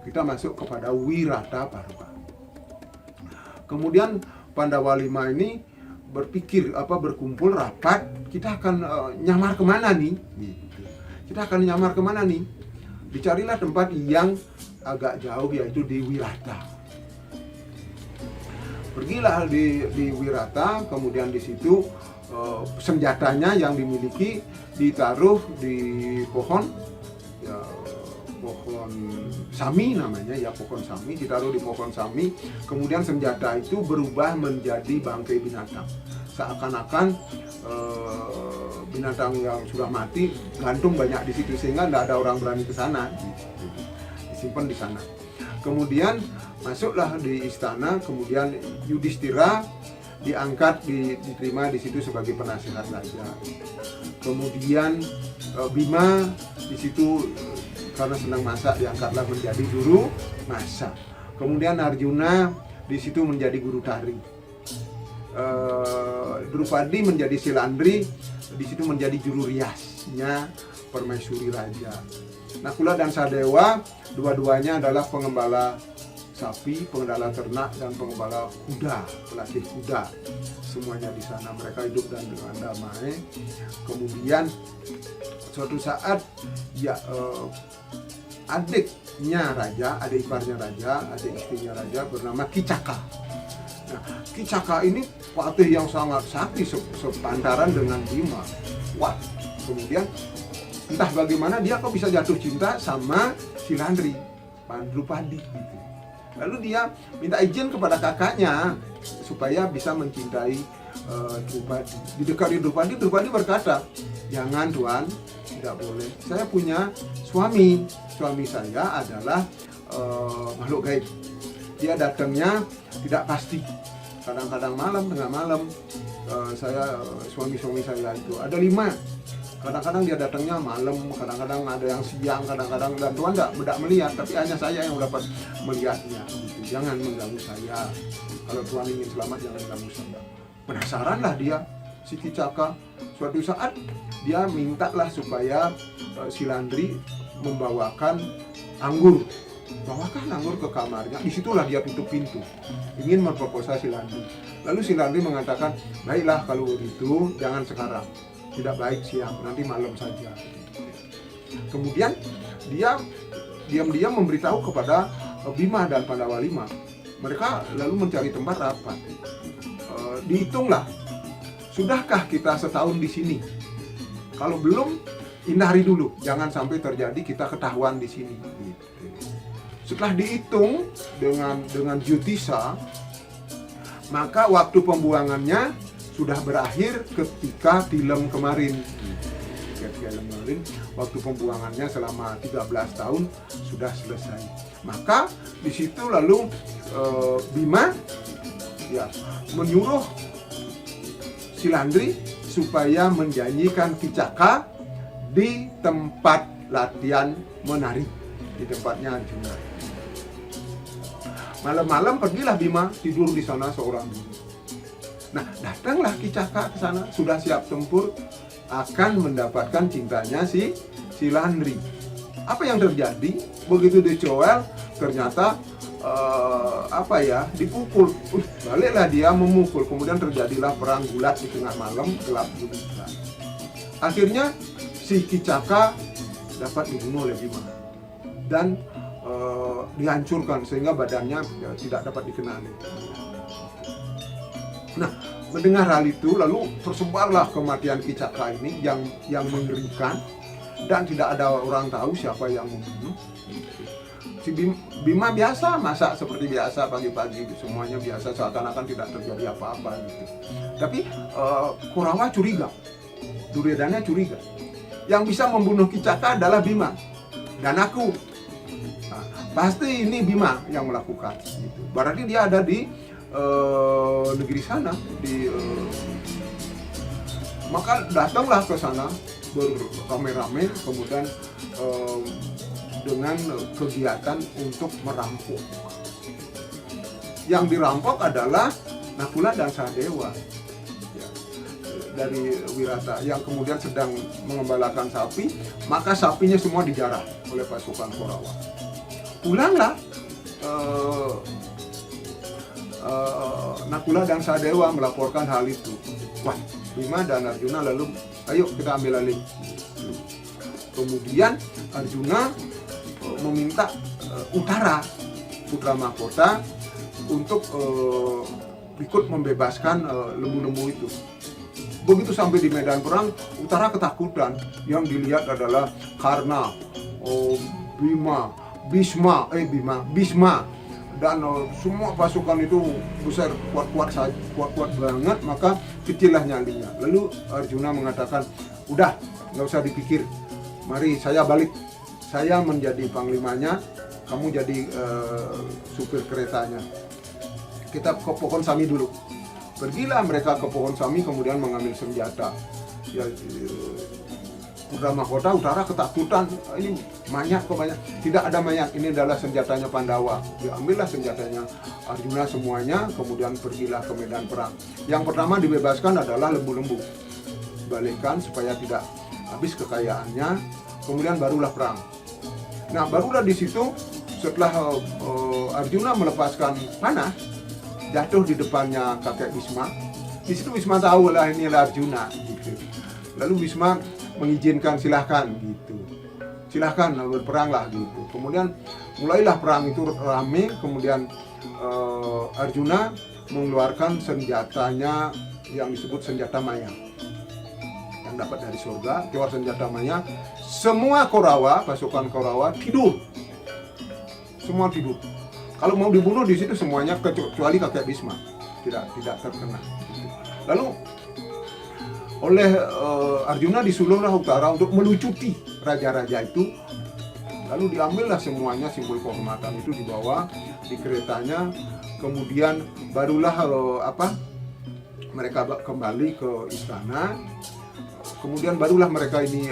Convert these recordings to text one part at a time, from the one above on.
kita masuk kepada Wirata Parva. Kemudian Pandawa 5 ini berpikir berkumpul rapat, kita akan nyamar kemana nih? Gitu. Kita akan nyamar kemana nih? Dicarilah tempat yang agak jauh, yaitu di Wirata. Pergilah di Wirata, kemudian di situ senjatanya yang dimiliki ditaruh di pohon, ya, pohon sami namanya, ya pohon sami, ditaruh di pohon sami. Kemudian senjata itu berubah menjadi bangkai binatang, seakan-akan binatang yang sudah mati gantung banyak di situ, sehingga tidak ada orang berani ke sana, disimpan di sana. Kemudian masuklah di istana, kemudian Yudhistira diangkat, diterima di situ sebagai penasihat raja. Kemudian Bima di situ karena senang masak diangkatlah menjadi juru masak. Kemudian Arjuna di situ menjadi guru tari. Drupadi menjadi Silandri, di situ menjadi juru riasnya permaisuri raja. Nakula dan Sadewa dua-duanya adalah pengembala sapi, pengembala ternak, dan pengembala kuda, pelatih kuda. Semuanya di sana, mereka hidup dengan damai. Kemudian suatu saat ya adiknya raja, adik iparnya raja, adik istrinya raja bernama Kicaka. Nah, Kicaka ini patih yang sangat sakti sepantaran dengan Bima. Wah, kemudian entah bagaimana dia kok bisa jatuh cinta sama Silandri, Drupadi gitu. Lalu dia minta izin kepada kakaknya supaya bisa mencintai Drupadi. Didekati Drupadi, Drupadi berkata, "Jangan Tuan, tidak boleh. Saya punya suami. Suami saya adalah makhluk gaib. Dia datangnya tidak pasti. Kadang-kadang malam, tengah malam. Suami-suami saya itu ada 5. Kadang-kadang dia datangnya malam, kadang-kadang ada yang siang, kadang-kadang, dan Tuan tidak melihat, tapi hanya saya yang dapat melihatnya. Gitu. Jangan mengganggu saya. Kalau Tuan ingin selamat, jangan mengganggu saya." Penasaranlah dia, si Kicaka. Suatu saat dia mintalah supaya Silandri membawakan anggur. Bawakan anggur ke kamarnya. Disitulah dia tutup pintu, ingin memperkosa Silandri. Lalu Silandri mengatakan, "Baiklah kalau begitu, jangan sekarang. Tidak baik siang, nanti malam saja." Kemudian dia diam-diam memberitahu kepada Bima dan Pandawa 5. Mereka lalu mencari tempat rapat. Dihitunglah, sudahkah kita setahun di sini? Kalau belum, hindari dulu, jangan sampai terjadi kita ketahuan di sini. Setelah dihitung dengan Jutisa, maka waktu pembuangannya sudah berakhir ketika Tilem kemarin. Waktu pembuangannya selama 13 tahun sudah selesai. Maka di situ lalu Bima ya menyuruh Silandri supaya menjanjikan Kicaka di tempat latihan menari, di tempatnya Arjuna. Malam-malam pergilah Bima tidur di sana seorang diri. Nah, datanglah Kicaka ke sana, sudah siap tempur, akan mendapatkan cintanya si Silandri. Apa yang terjadi? Begitu dicowel, ternyata dipukul. Baliklah dia memukul. Kemudian terjadilah perang gulat di tengah malam, gelap gulita. Akhirnya si Kicaka dapat dibunuh oleh Bima dan dihancurkan sehingga badannya tidak dapat dikenali. Nah, mendengar hal itu lalu tersebarlah kematian Kicaka ini yang mengerikan, dan tidak ada orang tahu siapa yang membunuh. Si Bima biasa masak seperti biasa pagi-pagi, semuanya biasa, seakan-akan tidak terjadi apa-apa gitu. Tapi Kurawa curiga, Duryodhana curiga. Yang bisa membunuh Kicaka adalah Bima dan aku. Nah, pasti ini Bima yang melakukan. Gitu. Berarti dia ada di negeri sana. Maka datanglah ke sana beramai-ramai, kemudian dengan kegiatan untuk merampok. Yang dirampok adalah Nakula dan Sadewa dari Wirata yang kemudian sedang mengembalakan sapi, maka sapinya semua dijarah oleh pasukan Korawa. pulanglah Nakula dan Sahadewa melaporkan hal itu. Wah, Bima dan Arjuna lalu, ayo kita ambil alih. Kemudian Arjuna meminta Uttara, putra mahkota, untuk ikut membebaskan lembu-lembu itu. Begitu sampai di medan perang, Uttara ketakutan. Yang dilihat adalah Karna, Bhisma, dan semua pasukan itu besar, kuat banget, maka kecillah nyalinya. Lalu Arjuna mengatakan, udah, nggak usah dipikir, mari saya balik, saya menjadi panglimanya, kamu jadi supir keretanya. Kita ke pohon Sami dulu. Pergilah mereka ke pohon Sami, kemudian mengambil senjata. Ya, putra mahkota Uttara ketakutan, ini mayat kok banyak. Tidak ada mayat, ini adalah senjatanya Pandawa. Diambillah senjatanya Arjuna semuanya, kemudian pergilah ke medan perang. Yang pertama dibebaskan adalah lembu-lembu, balikkan supaya tidak habis kekayaannya, kemudian barulah perang. Nah, barulah di situ setelah Arjuna melepaskan panah, jatuh di depannya kakek Bhisma. Di situ Bhisma tahu lah inilah Arjuna gitu. Lalu Bhisma mengizinkan, silahkan gitu, silahkan berperanglah gitu. Kemudian mulailah perang itu rame. Kemudian Arjuna mengeluarkan senjatanya yang disebut senjata maya yang dapat dari surga. Keluar senjata maya, semua Korawa, pasukan Korawa tidur, semua tidur. Kalau mau dibunuh di situ semuanya, kecuali kakek Bhisma tidak terkena. Lalu oleh Arjuna disuruhlah Uttara untuk melucuti raja-raja itu. Lalu diambillah semuanya simbol kehormatan itu, dibawa di keretanya. Kemudian barulah mereka kembali ke istana. Kemudian barulah mereka ini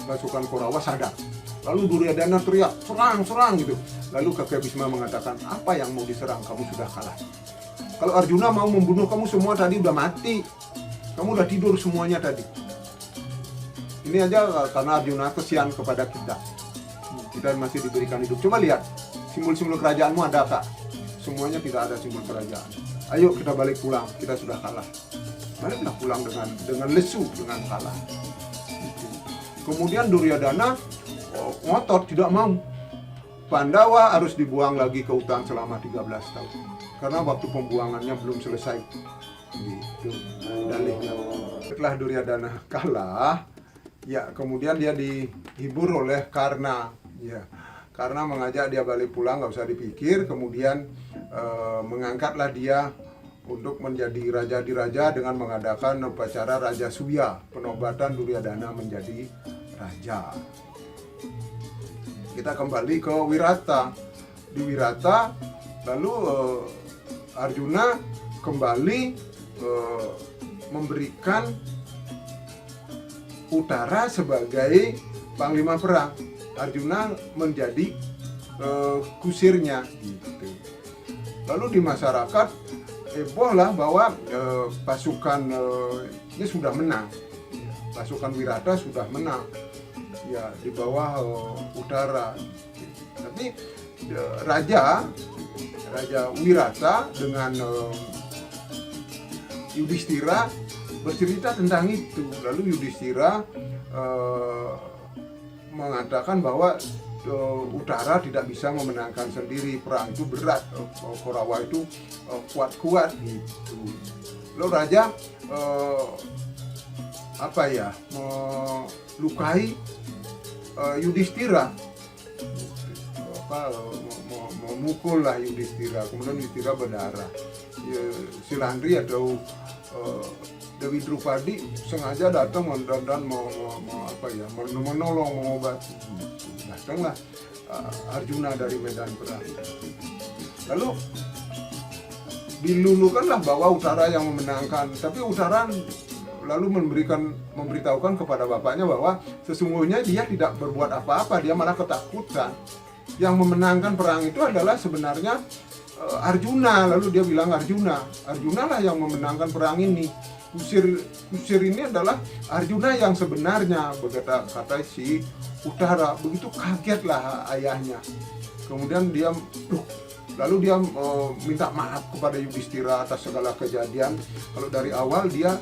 pasukan Korawa sadar. Lalu Duryodhana teriak, serang gitu. Lalu kakek Bhisma mengatakan, apa yang mau diserang, kamu sudah kalah. Kalau Arjuna mau membunuh kamu semua tadi udah mati. Kamu udah tidur semuanya tadi. Ini aja karena Arjuna kesian kepada kita. Kita masih diberikan hidup. Coba lihat, simbol-simbol kerajaanmu ada kak? Semuanya tidak ada simbol kerajaan. Ayo kita balik pulang, kita sudah kalah. Baliklah pulang dengan lesu, dengan kalah. Kemudian Duryodhana ngotot, tidak mau. Pandawa harus dibuang lagi ke hutan selama 13 tahun. Karena waktu pembuangannya belum selesai. Gitu dalihnya. Setelah Duryodhana kalah, ya kemudian dia dihibur oleh Karna. Ya, Karna mengajak dia balik pulang, nggak usah dipikir. Kemudian mengangkatlah dia untuk menjadi raja di raja dengan mengadakan upacara Raja Suya, penobatan Duryodhana menjadi raja. Kita kembali ke Wirata. Di Wirata, lalu Arjuna kembali memberikan Uttara sebagai panglima perang. Arjuna menjadi kusirnya gitu. Lalu di masyarakat heboh lah bahwa pasukan ini sudah menang. Pasukan Wirata sudah menang. Ya, di bawah Uttara. Tapi Raja Wirata dengan Yudhishthira bercerita tentang itu. Lalu Yudhishthira mengatakan bahwa Uttara tidak bisa memenangkan sendiri, perang itu berat, Korawa itu kuat-kuat gitu. Lalu raja melukai Yudhishthira, memukul lah Yudhishthira, kemudian Yudhishthira berdarah. Silandri atau Dewi Drupadi sengaja datang dan menolong, mengobati. Datanglah Arjuna dari medan perang. Lalu dilulukanlah bahwa Uttara yang memenangkan, tapi Uttara lalu memberitahukan kepada bapaknya bahwa sesungguhnya dia tidak berbuat apa-apa, dia malah ketakutan. Yang memenangkan perang itu adalah sebenarnya Arjuna. Lalu dia bilang Arjuna lah yang memenangkan perang ini. Kusir ini adalah Arjuna yang sebenarnya, kata si Uttara. Begitu kagetlah ayahnya. Kemudian dia lalu dia minta maaf kepada Yudhistira atas segala kejadian. Kalau dari awal dia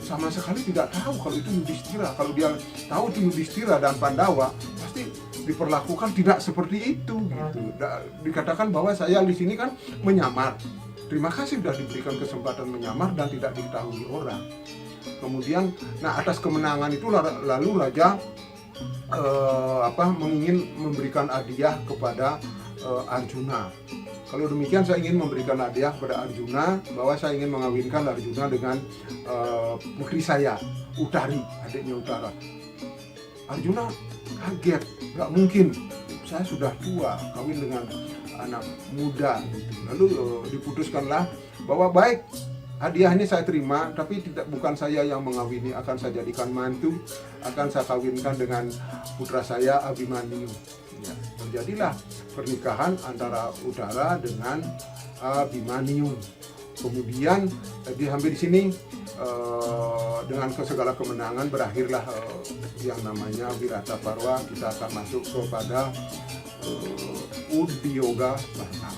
sama sekali tidak tahu kalau itu Yudhistira. Kalau dia tahu itu Yudhistira dan Pandawa, pasti diperlakukan tidak seperti itu gitu. Dikatakan bahwa saya di sini kan menyamar. Terima kasih sudah diberikan kesempatan menyamar dan tidak diketahui orang. Kemudian, nah atas kemenangan itu lalu raja ingin memberikan hadiah kepada Arjuna. Kalau demikian saya ingin memberikan hadiah kepada Arjuna bahwa saya ingin mengawinkan Arjuna dengan putri saya, Utari, adiknya Utara. Arjuna kaget, nggak mungkin, saya sudah tua, kawin dengan anak muda. Lalu diputuskanlah bahwa baik, hadiah ini saya terima, tapi bukan saya yang mengawini, akan saya jadikan mantu, akan saya kawinkan dengan putra saya Abhimanyu. Ya, terjadilah pernikahan antara Utara dengan Abhimanyu. Kemudian hampir di sini dengan segala kemenangan berakhirlah yang namanya Wirata Parwa. Kita akan masuk kepada Udiyoga Bahana.